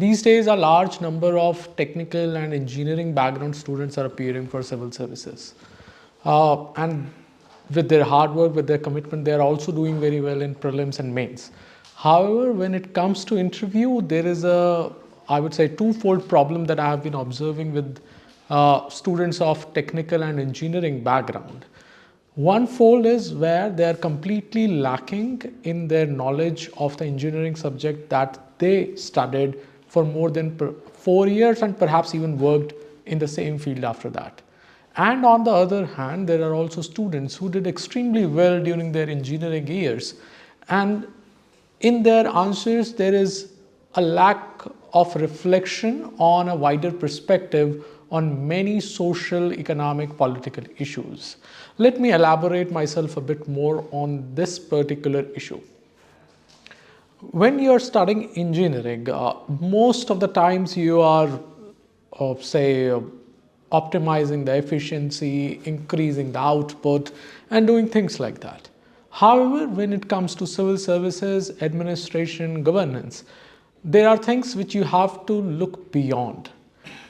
These days, a large number of technical and engineering background students are appearing for civil services. And with their hard work, with their commitment, they are also doing very well in prelims and mains. However, when it comes to interview, there is a, I would say, twofold problem that I have been observing with students of technical and engineering background. One fold is where they are completely lacking in their knowledge of the engineering subject that they studied for more than 4 years and perhaps even worked in the same field after that. And on the other hand, there are also students who did extremely well during their engineering years, and in their answers there is a lack of reflection on a wider perspective on many social, economic, political issues. Let me elaborate myself a bit more on this particular issue. When you are studying engineering, most of the times you are, optimizing the efficiency, increasing the output, and doing things like that. However, when it comes to civil services, administration, governance, there are things which you have to look beyond.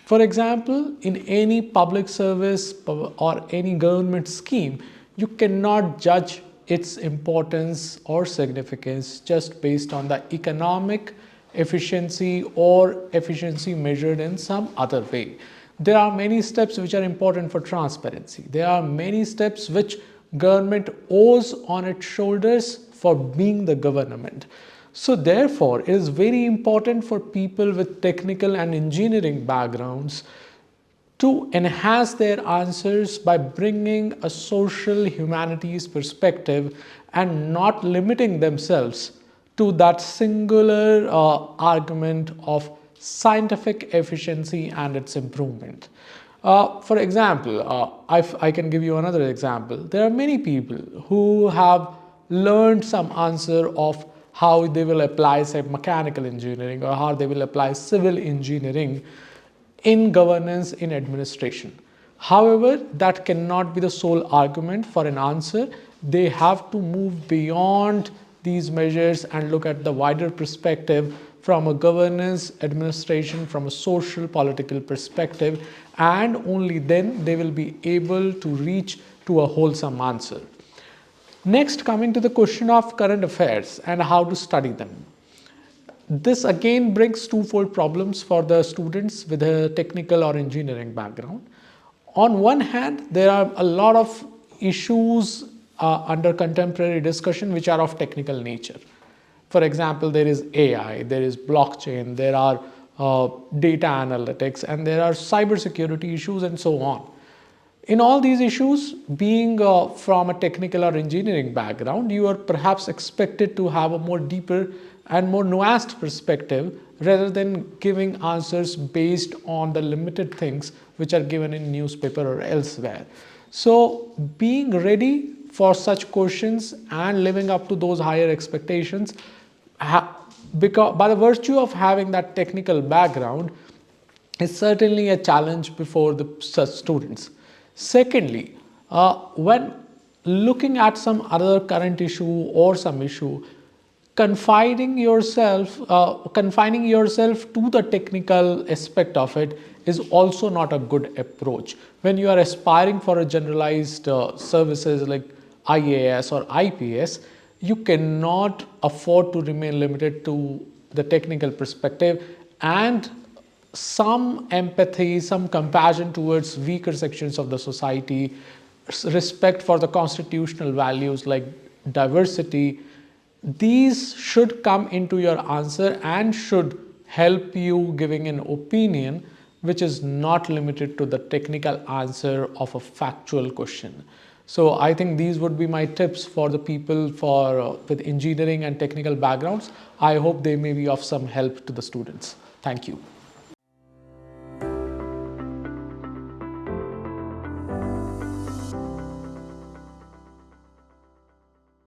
For example, in any public service or any government scheme, you cannot judge its importance or significance just based on the economic efficiency or efficiency measured in some other way. There are many steps which are important for transparency. There are many steps which government owes on its shoulders for being the government. So therefore, it is very important for people with technical and engineering backgrounds to enhance their answers by bringing a social humanities perspective and not limiting themselves to that singular argument of scientific efficiency and its improvement. For example, I can give you another example. There are many people who have learned some answer of how they will apply, say, mechanical engineering or how they will apply civil engineering in governance, in administration. However, that cannot be the sole argument for an answer. They have to move beyond these measures and look at the wider perspective from a governance, administration, from a social, political perspective, and only then they will be able to reach to a wholesome answer. Next, coming to the question of current affairs and how to study them. This again brings twofold problems for the students with a technical or engineering background. On one hand, there are a lot of issues under contemporary discussion which are of technical nature. For example, there is AI, there is blockchain, there are data analytics, and there are cybersecurity issues and so on. In all these issues, being from a technical or engineering background, you are perhaps expected to have a more deeper and more nuanced perspective rather than giving answers based on the limited things which are given in newspaper or elsewhere. So being ready for such questions and living up to those higher expectations, because by the virtue of having that technical background, is certainly a challenge before such students. Secondly, when looking at some other current issue or some issue, confining yourself to the technical aspect of it is also not a good approach. When you are aspiring for a generalized services like IAS or IPS, you cannot afford to remain limited to the technical perspective, and some empathy, some compassion towards weaker sections of the society, respect for the constitutional values like diversity, these should come into your answer and should help you giving an opinion which is not limited to the technical answer of a factual question. So I think these would be my tips for the people with engineering and technical backgrounds. I hope they may be of some help to the students. Thank you.